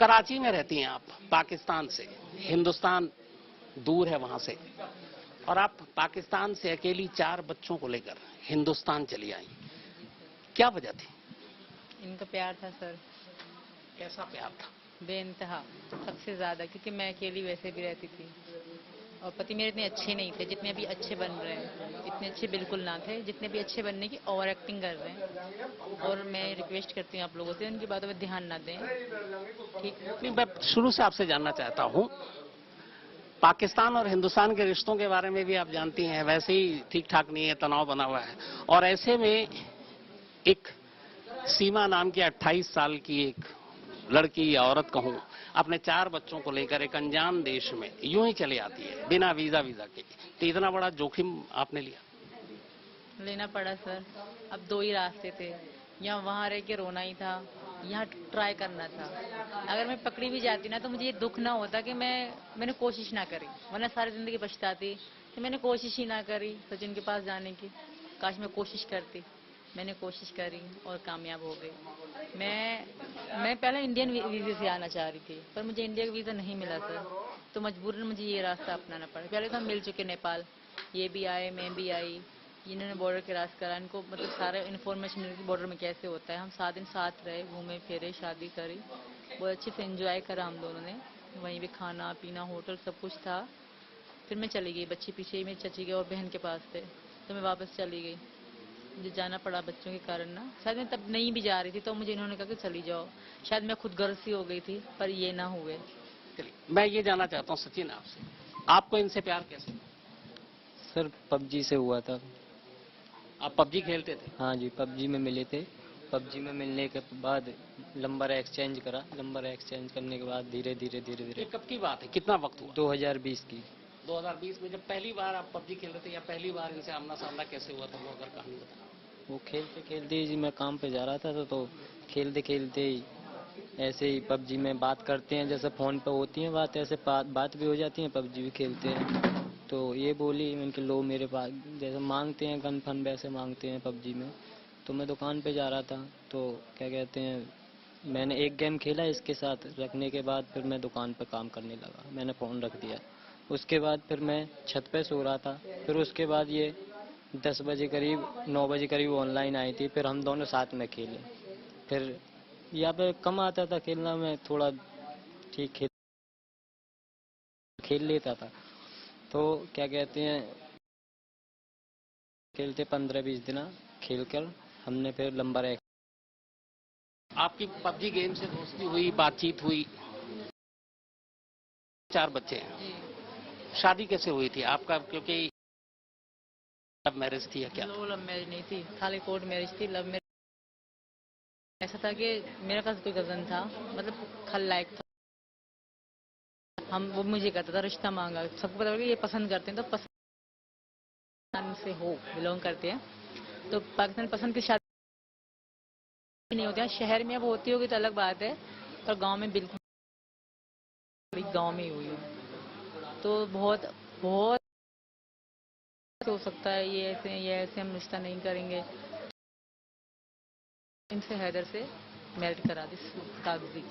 कराची में रहती हैं आप, पाकिस्तान से। हिंदुस्तान दूर है वहां से, और आप पाकिस्तान से अकेली 4 बच्चों को लेकर हिंदुस्तान चली आई। क्या वजह थी? इनका प्यार था सर, कैसा प्यार था? बेइंतहा, सबसे ज्यादा, क्योंकि मैं अकेली वैसे भी रहती थी और पति मेरे इतने अच्छे नहीं थे जितने अभी अच्छे बन रहे हैं। इतने अच्छे बिल्कुल ना थे जितने भी अच्छे बनने की ओवर एक्टिंग कर रहे हैं। और मैं रिक्वेस्ट करती हूँ आप लोगों से उनकी बातों पर ध्यान ना दें, ठीक है? नहीं, मैं शुरू से आपसे जानना चाहता हूं, पाकिस्तान और हिंदुस्तान के रिश्तों के बारे में भी आप जानती हैं, वैसे ही ठीक ठाक नहीं है, तनाव बना हुआ है। और ऐसे में एक सीमा नाम की 28 साल की एक लड़की या औरत कहूं, अपने 4 बच्चों को लेकर एक अनजान देश में यूं ही चली आती है बिना वीजा के। तो इतना बड़ा जोखिम आपने लिया? लेना पड़ा सर। अब 2 ही रास्ते थे, या वहां रह के रोना ही था, यहाँ ट्राई करना था। अगर मैं पकड़ी भी जाती ना तो मुझे ये दुख ना होता कि मैंने कोशिश ना करी, वरना सारी जिंदगी पछताती कि मैंने कोशिश ही ना करी सचिन के पास जाने की। काश मैं कोशिश करती। मैंने कोशिश करी और कामयाब हो गई। मैं पहले इंडियन वीजे से आना चाह रही थी, पर मुझे इंडिया का वीजा नहीं मिला सर, तो मजबूरन मुझे ये रास्ता अपनाना पड़ा। पहले तो हम मिल चुके नेपाल, ये भी आए, मैं भी आई, इन्होंने बॉर्डर क्रॉस करा, इनको मतलब सारा इन्फॉर्मेशन मिली बॉर्डर में कैसे होता है। हम 7 दिन साथ रहे, घूमे फिरे, शादी करी, बहुत अच्छे से एंजॉय करा हम दोनों ने। वहीं पे खाना पीना, होटल, सब कुछ था। फिर मैं चली गई, बच्चे पीछे ही मेरी चची के और बहन के पास थे, तो मैं वापस चली गई। मुझे जाना पड़ा बच्चों के कारण ना। शायद मैं तब नहीं भी जा रही थी, तो मुझे इन्होंने कहा कि चली जाओ। शायद मैं खुद गर्व सी हो गई थी, पर ये ना हुए। चलिए, मैं ये जानना चाहता हूं सचिन आपसे, आपको इनसे प्यार कैसे? सर पबजी से हुआ था। आप पबजी खेलते थे? हाँ जी, पबजी में मिले थे। पबजी में मिलने के बाद नंबर एक्सचेंज करा। नंबर एक्सचेंज करने के बाद धीरे ये धीरे कब की बात है, कितना वक्त हुआ? 2020 की। 2020 में जब पहली बार आप पबजी खेल रहे थे, या पहली बार इनसे आमना सामना कैसे हुआ था, वो अगर कहानी बताना। वो खेलते खेलते ही जी, मैं काम पे जा रहा था तो खेलते खेलते ही ऐसे ही पबजी में बात करते हैं, जैसे फ़ोन पे होती है बात, ऐसे बात भी हो जाती है, पबजी भी खेलते हैं। तो ये बोली इनके लो मेरे पास, जैसे मांगते हैं गन फन वैसे मांगते हैं पबजी में। तो मैं दुकान पे जा रहा था, तो क्या कहते हैं, मैंने एक गेम खेला इसके साथ, रखने के बाद फिर मैं दुकान पे काम करने लगा, मैंने फ़ोन रख दिया। उसके बाद फिर मैं छत पे सो रहा था। फिर उसके बाद ये 10 बजे करीब, 9 बजे करीब ऑनलाइन आई थी, फिर हम दोनों साथ में खेले। फिर यहाँ पे कम आता था खेलना, में थोड़ा ठीक खेल लेता था। तो क्या कहते हैं, खेलते 15-20 दिन खेल कर हमने फिर नंबर एक। आपकी पबजी गेम से दोस्ती हुई, बातचीत हुई, 4 बच्चे हैं। शादी कैसे हुई थी आपका, क्योंकि लव मैरिज थी या क्या? लव मैरिज नहीं थी, खाली कोर्ट मैरिज थी। लव मैरिज ऐसा था कि मेरे पास कोई कजन था, मतलब खलनायक था। हम वो मुझे कहता था रिश्ता मांगा, सबको पता कि ये पसंद करते हैं, तो पसंद से हो बिलोंग करते हैं, तो पाकिस्तान पसंद की शादी नहीं होती है। शहर में अब होती होगी तो अलग बात है, पर गांव में बिल्कुल, गांव में ही हुई है। तो बहुत बहुत हो सकता है ये ऐसे हम रिश्ता नहीं करेंगे। इनसे हैदर से मैरिज करा दी कागजी।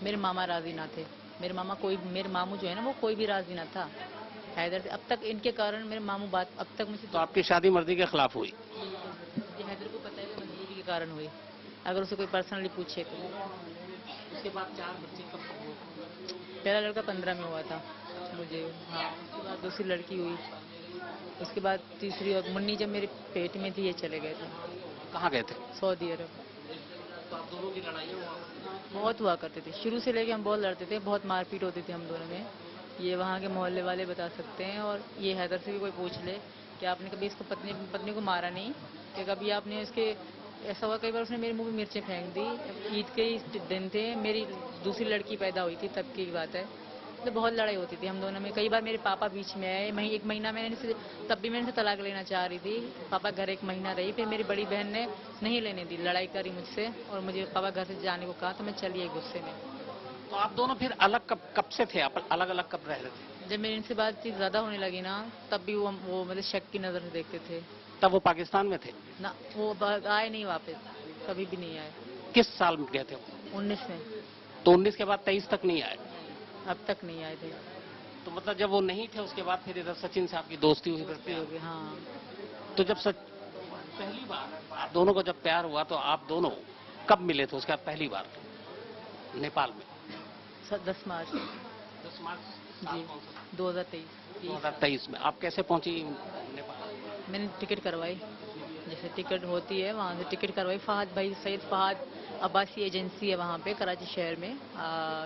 मेरे मामा राजी ना थे। मेरे मामू जो है ना, वो कोई भी राजी ना था हैदर से। अब तक इनके कारण मेरे मामू बात अब तक मुझसे। तो आपकी शादी मर्जी के खिलाफ हुई? ये हैदर को पता है कि मजबूरी के कारण हुई, अगर उसे कोई पर्सनली पूछे तो। उसके बाद 4 बच्चे कब हुए? पहला लड़का 15 में हुआ था मुझे, हाँ। उसके बाद दूसरी लड़की हुई, उसके बाद तीसरी, और मुन्नी जब मेरे पेट में थी ये चले गए थे। कहाँ गए थे? सऊदी अरब। तो आप दोनों की लड़ाइयाँ बहुत हुआ करते थे, शुरू से लेके हम बहुत लड़ते थे, बहुत मारपीट होती थी हम दोनों में। ये वहाँ के मोहल्ले वाले बता सकते हैं, और ये हैदर से भी कोई पूछ ले कि आपने कभी इसको पत्नी को मारा नहीं, कि कभी आपने इसके। ऐसा हुआ कई बार उसने मेरे मुंह में मिर्चें फेंक दी। ईद के ही दिन थे, मेरी दूसरी लड़की पैदा हुई थी, तब की बात है। तो बहुत लड़ाई होती थी हम दोनों में। कई बार मेरे पापा बीच में आए, एक महीना मैंने तब भी मैंने तलाक लेना चाह रही थी। पापा घर 1 महीना रही, फिर मेरी बड़ी बहन ने नहीं लेने दी, लड़ाई करी मुझसे, और मुझे पापा घर से जाने को कहा, तो मैं चली आई गुस्से में। तो आप दोनों फिर अलग कब से थे? आप अलग अलग कब रह रहे थे? जब मेरी इनसे बातचीत ज्यादा होने लगी ना, तब भी वो मतलब शक की नजर से देखते थे तब वो पाकिस्तान में थे? ना। वो आए नहीं वापस, कभी भी नहीं आए। किस साल में गए थे? 19 में। तो 19 के बाद 23 तक नहीं आए। अब तक नहीं आए थे। तो मतलब जब वो नहीं थे उसके बाद फिर इधर सचिन से आपकी दोस्ती हुई, फिर प्यार होगी, हाँ। हुआ। तो जब पहली बार आप दोनों को जब प्यार हुआ तो आप दोनों कब मिले थे उसके बाद पहली बार नेपाल में? 10 मार्च 10 मार्च जी 2023। 2023 में आप कैसे पहुंची नेपाल? मैंने टिकट करवाई, जैसे टिकट होती है वहाँ से टिकट करवाई। फहद भाई, सैयद फहद अब्बासी एजेंसी है वहाँ पे कराची शहर में,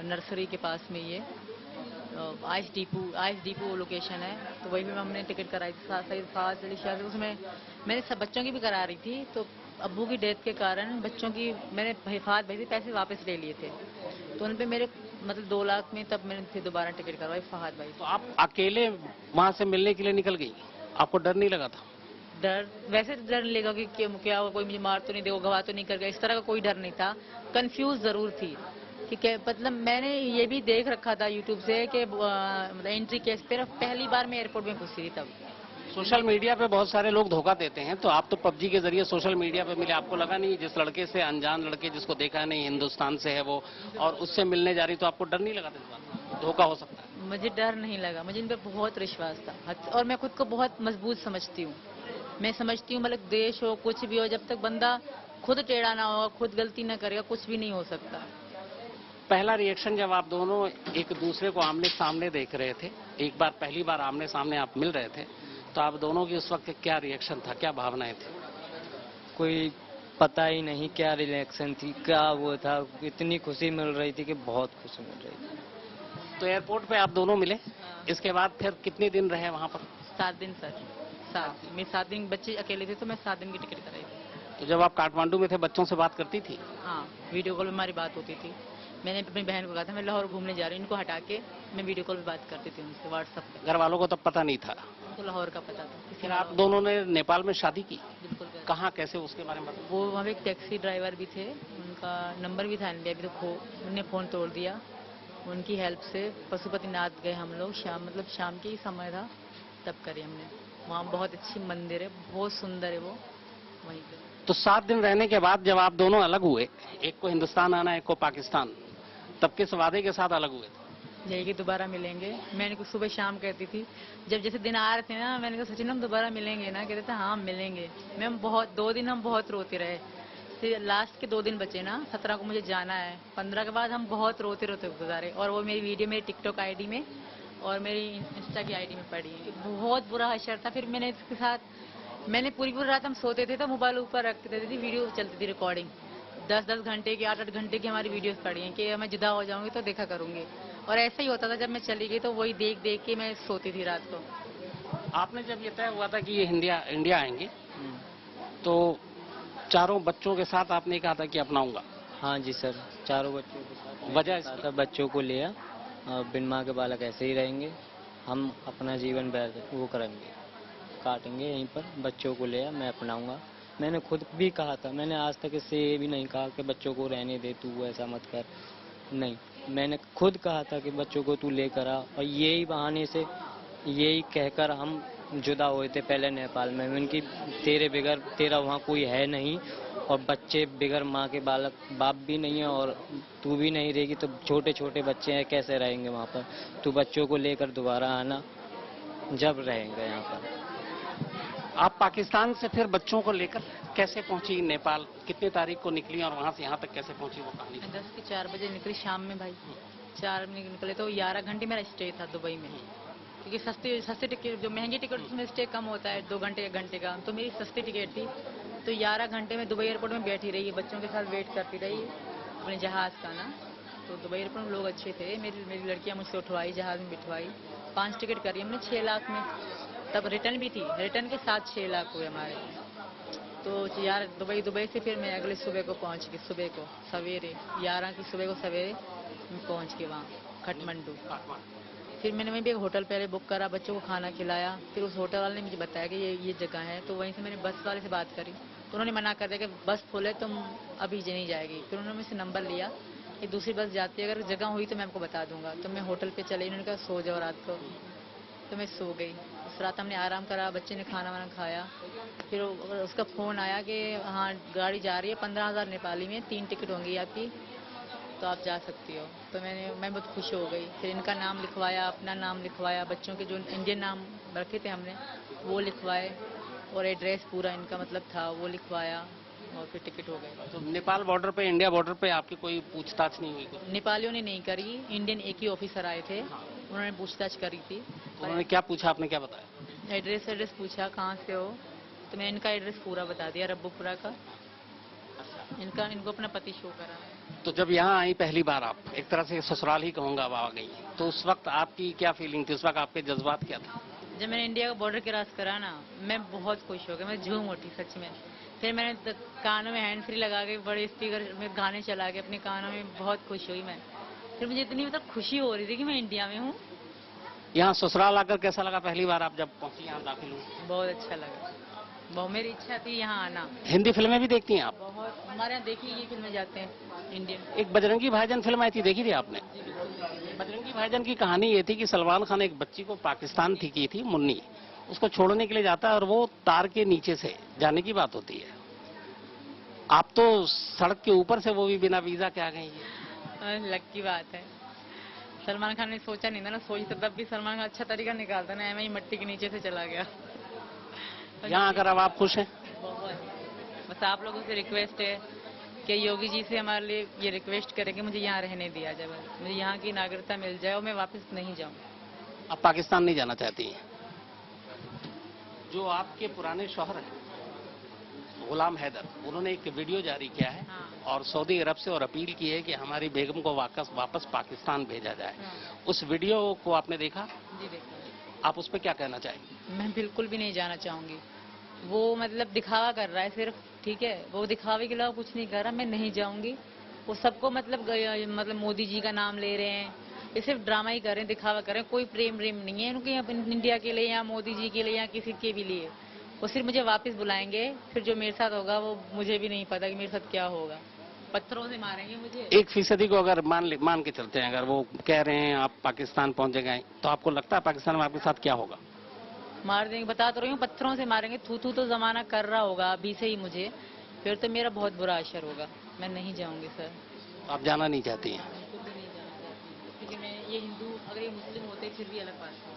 नर्सरी के पास में ये आइस डिपो लोकेशन है। तो वही पे हमने टिकट कराई थी सैयद फहद अली शाह से। उसमें मैंने सब बच्चों की भी करा रही थी, तो अब्बू की डेथ के कारण बच्चों की मैंने फहद भाई से पैसे वापस ले लिए थे, तो उन पे मेरे मतलब 2 लाख में तब मैंने फिर दोबारा टिकट करवाई फहद भाई से। तो आप अकेले वहां से मिलने के लिए निकल गई, आपको डर नहीं लगा था? डर वैसे तो डर नहीं लगा कि क्या हुआ, कोई मुझे मार तो नहीं देगा, गवाह तो नहीं कर गया, इस तरह का कोई डर नहीं था। कंफ्यूज जरूर थी कि क्या, मतलब मैंने ये भी देख रखा था यूट्यूब से कि मतलब एंट्री केस पे पहली बार मैं एयरपोर्ट में घुसी थी तब। सोशल मीडिया पे बहुत सारे लोग धोखा देते हैं, तो आप तो पबजी के जरिए सोशल मीडिया पे मिले, आपको लगा नहीं जिस लड़के से, अनजान लड़के जिसको देखा नहीं, हिंदुस्तान से है वो, और उससे मिलने जा रही, तो आपको डर नहीं लगा था इस बात, धोखा हो सकता है? मुझे डर नहीं लगा, मुझे इन पर बहुत विश्वास था, और मैं खुद को बहुत मजबूत समझती हूँ। मैं समझती हूँ मतलब देश हो कुछ भी हो, जब तक बंदा खुद टेढ़ा ना होगा, खुद गलती ना करेगा, कुछ भी नहीं हो सकता। पहला रिएक्शन जब आप दोनों एक दूसरे को आमने सामने देख रहे थे, एक बार पहली बार आमने सामने आप मिल रहे थे, तो आप दोनों की उस वक्त क्या रिएक्शन था, क्या भावनाएं थी? कोई पता ही नहीं क्या रिएक्शन थी, क्या वो था। इतनी खुशी मिल रही थी कि बहुत खुशी मिल रही थी। तो एयरपोर्ट पे आप दोनों मिले, इसके बाद फिर कितने दिन रहे वहां पर? 7 दिन सर, 7 दिन। मैं 7 दिन, बच्चे अकेले थे तो मैं 7 दिन की टिकट कराई थी। तो जब आप काठमांडू में थे बच्चों से बात करती थी? हाँ, वीडियो कॉल में हमारी बात होती थी। मैंने अपनी बहन को कहा था मैं लाहौर घूमने जा रही हूँ, इनको हटा के मैं वीडियो कॉल पे बात करती थी उनसे व्हाट्सएप पे। घर वालों को तब पता नहीं था? उनको लाहौर का पता था। फिर आप दोनों ने नेपाल में शादी की? बिल्कुल। कहाँ, कैसे, उसके बारे में बताओ। वो वहाँ पे एक टैक्सी ड्राइवर भी थे, उनका नंबर भी था अभी तो उनने फ़ोन तोड़ दिया। उनकी हेल्प से पशुपतिनाथ गए हम लोग, मतलब शाम के ही समय था, तब करी हमने। वहाँ बहुत अच्छी मंदिर है, बहुत सुंदर है वो, वहीं पे। तो 7 दिन रहने के बाद जब आप दोनों अलग हुए, एक को हिंदुस्तान आना, एक को पाकिस्तान, तब किस वादे के साथ अलग हुए थे? यही कि दोबारा मिलेंगे। मैंने कुछ सुबह शाम कहती थी, जब जैसे दिन आ रहे थे ना, मैंने कहा सचिन हम दोबारा मिलेंगे ना, कहते थे हाँ मिलेंगे। मैं बहुत 2 दिन हम बहुत रोते रहे, फिर लास्ट के 2 दिन बचे ना, 17 को मुझे जाना है, 15 के बाद हम बहुत रोते रोते गुजारे। और वो मेरी वीडियो मेरी टिकटॉक आईडी में और मेरी इंस्टा की आईडी में पड़ी है। बहुत बुरा हशर था। फिर मैंने इसके साथ मैंने पूरी रात हम सोते थे तो मोबाइल ऊपर रख देती थी, वीडियो चलती थी रिकॉर्डिंग, 10-10 घंटे की, 8-8 घंटे की हमारी वीडियोस पड़ी हैं कि मैं जुदा हो जाऊंगी तो देखा करूंगी। और ऐसा ही होता था, जब मैं चली गई तो वही देख देख के मैं सोती थी रात को। आपने जब ये तय हुआ था कि ये इंडिया आएंगे, तो चारों बच्चों के साथ आपने कहा था कि अपनाऊंगा? हाँ जी सर, चारों बच्चों के साथ। वजह साथ बच्चों को लिया, बिन माँ के बालक ऐसे ही रहेंगे, हम अपना जीवन वो करेंगे, काटेंगे यहीं पर। बच्चों को लिया, मैं अपनाऊंगा। मैंने खुद भी कहा था, मैंने आज तक इससे ये भी नहीं कहा कि बच्चों को रहने दे, तू ऐसा मत कर, नहीं। मैंने खुद कहा था कि बच्चों को तू लेकर आ, और यही बहाने से, यही कहकर हम जुदा हुए थे पहले नेपाल में। उनकी तेरे बगैर, तेरा वहाँ कोई है नहीं, और बच्चे बगैर माँ के बालक, बाप भी नहीं है, और तू भी नहीं रहेगी, तो छोटे छोटे बच्चे हैं, कैसे रहेंगे वहाँ पर। तू बच्चों को लेकर दोबारा आना, जब रहेंगे यहाँ पर। आप पाकिस्तान से फिर बच्चों को लेकर कैसे पहुंची नेपाल? कितनी तारीख को निकली और वहां से यहाँ तक कैसे पहुंची, वो कहानी? 10 के 4 बजे निकली शाम में भाई, 4 में निकले तो 11 घंटे मेरा स्टे था दुबई में, क्योंकि सस्ती टिकट, जो महंगी टिकट उसमें स्टे कम होता है, 2 घंटे 1 घंटे का, तो मेरी सस्ती टिकट थी। तो 11 घंटे में दुबई एयरपोर्ट में बैठी रही, बच्चों के साथ वेट करती रही अपने जहाज़ का ना। तो दुबई एयरपोर्ट में लोग अच्छे थे, मेरी लड़कियां मुझसे उठवाई, जहाज़ में बिठवाई, 5 टिकट करी हमने 6 लाख में। तब रिटर्न भी थी, रिटर्न के साथ 6 लाख हुए हमारे। तो यार दुबई से फिर मैं अगले सुबह को पहुंच गई, सुबह को सवेरे 11 की सुबह को सवेरे मैं पहुंच गई वहाँ काठमांडू। फिर मैंने वहीं पे एक होटल पहले बुक करा, बच्चों को खाना खिलाया। फिर उस होटल वाले ने मुझे बताया कि ये जगह है, तो वहीं से मैंने बस वाले से बात करी, तो उन्होंने मना कर दिया कि बस फुल है, तुम अभी नहीं जाएगी। फिर उन्होंने मुझसे नंबर लिया कि दूसरी बस जाती है, अगर जगह हुई तो मैं आपको बता दूंगा। तो मैं होटल पे चली, उन्होंने कहा सो जाओ रात को, तो मैं सो गई। उस रात हमने आराम करा, बच्चे ने खाना वाना खाया। फिर उसका फ़ोन आया कि हाँ गाड़ी जा रही है, 15,000 नेपाली में 3 टिकट होंगी आपकी, तो आप जा सकती हो। तो मैं बहुत खुश हो गई। फिर इनका नाम लिखवाया, अपना नाम लिखवाया, बच्चों के जो इंडियन नाम रखे थे हमने वो लिखवाए, और एड्रेस पूरा इनका मतलब था वो लिखवाया, और फिर टिकट हो गई। तो नेपाल बॉर्डर पे, इंडिया बॉर्डर पे आपकी कोई पूछताछ नहीं हुई? नेपालियों ने नहीं करी, इंडियन एक ही ऑफिसर आए थे, उन्होंने पूछताछ करी थी। उन्होंने क्या पूछा, आपने क्या बताया? एड्रेस पूछा कहाँ से हो, तो मैं इनका एड्रेस पूरा बता दिया, रब्बूपुरा का। इनको अपना पति शो करा। तो जब यहाँ आई पहली बार, आप एक तरह से ससुराल ही कहूंगा अब आ गई, तो उस वक्त आपकी क्या फीलिंग थी, उस वक्त आपके जज्बात क्या थे? जब मैंने इंडिया का बॉर्डर क्रॉस करा ना, मैं बहुत खुश हो गई, मैं झूम उठी सच में। फिर मैंने कानों में हैंड फ्री लगा के बड़े स्पीकर में गाने चला के अपने कानों में, बहुत खुश हुई मैं। फिर मुझे इतनी मतलब खुशी हो रही थी कि मैं इंडिया में हूँ। यहाँ ससुराल आकर कैसा लगा पहली बार आप जब पहुंची, यहाँ दाखिल हुई? बहुत अच्छा लगा, बहुत मेरी इच्छा थी यहाँ आना। हिंदी फिल्में भी देखती हैं आप? बहुत, हमारे यहाँ देखी ये फिल्में जाते हैं इंडियन। एक बजरंगी भाईजान फिल्म आई थी, देखी थी आपने? बजरंगी भाईजान की कहानी ये थी कि सलमान खान एक बच्ची को पाकिस्तान की थी, मुन्नी, उसको छोड़ने के लिए जाता है और वो तार के नीचे से जाने की बात होती है। आप तो सड़क के ऊपर से, वो भी बिना वीजा के आ गई हैं। लक की बात है। सलमान खान ने सोचा नहीं था ना, सोचता तब भी सलमान खान अच्छा तरीका निकालता ना, एम ही मट्टी के नीचे से चला गया। यहाँ अगर अब आप खुश हैं? बहुत। बस आप लोगों से रिक्वेस्ट है कि योगी जी से हमारे लिए ये रिक्वेस्ट करें कि मुझे यहाँ रहने दिया जाए, बस मुझे यहाँ की नागरिकता मिल जाए और मैं वापस नहीं जाऊँ। आप पाकिस्तान नहीं जाना चाहती हैं? जो आपके पुराने शौहर हैं गुलाम हैदर, उन्होंने एक वीडियो जारी किया है और सऊदी अरब से और अपील की है कि हमारी बेगम को वापस पाकिस्तान भेजा जाए। उस वीडियो को आपने देखा? जी देखा। आप उस पर क्या कहना चाहेंगे? मैं बिल्कुल भी नहीं जाना चाहूंगी। वो मतलब दिखावा कर रहा है सिर्फ, ठीक है, वो दिखावे के अलावा कुछ नहीं कर रहा। मैं नहीं जाऊंगी। वो सबको मतलब मोदी जी का नाम ले रहे हैं, ये सिर्फ ड्रामा ही कर रहे हैं, दिखावा कर रहे हैं। कोई प्रेम नहीं है उनके इंडिया के लिए या मोदी जी के लिए या किसी के भी लिए। वो सिर्फ मुझे वापस बुलाएंगे, फिर जो मेरे साथ होगा वो मुझे भी नहीं पता कि मेरे साथ क्या होगा। पत्थरों से मारेंगे मुझे। 1% को अगर मान के चलते हैं, अगर वो कह रहे हैं आप पाकिस्तान पहुंचे गए, तो आपको लगता है पाकिस्तान में आपके साथ क्या होगा? मार देंगे, बता तो रही हूँ, पत्थरों से मारेंगे। थू थू तो जमाना कर रहा होगा अभी से ही मुझे, फिर तो मेरा बहुत बुरा असर होगा। मैं नहीं जाऊंगी सर। आप जाना नहीं चाहती हैं? बिल्कुल भी नहीं जाना चाहती, क्योंकि मैं ये हिंदू, अगर ये मुस्लिम होते फिर भी अलग बात है।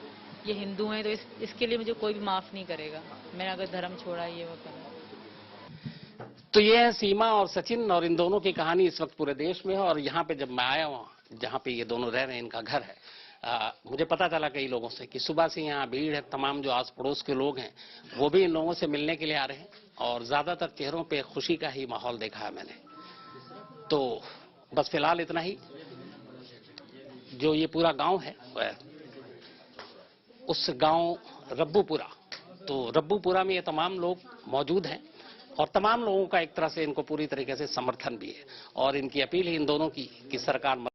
ये हिंदू हैं तो इसके लिए मुझे कोई भी माफ नहीं करेगा। मैंने अगर धर्म छोड़ा ये वो करा। तो ये है सीमा और सचिन, और इन दोनों की कहानी इस वक्त पूरे देश में है। और यहाँ पे जब मैं आया हूँ, जहाँ पे ये दोनों रह रहे हैं, इनका घर है, मुझे पता चला कई लोगों से कि सुबह से यहाँ भीड़ है। तमाम जो आस पड़ोस के लोग हैं वो भी इन लोगों से मिलने के लिए आ रहे हैं, और ज्यादातर चेहरों पे खुशी का ही माहौल देखा है मैंने। तो बस फिलहाल इतना ही। जो ये पूरा गांव है उस गांव रब्बूपुरा, तो रब्बूपुरा में ये तमाम लोग मौजूद हैं, और तमाम लोगों का एक तरह से इनको पूरी तरीके से समर्थन भी है। और इनकी अपील ही इन दोनों की कि सरकार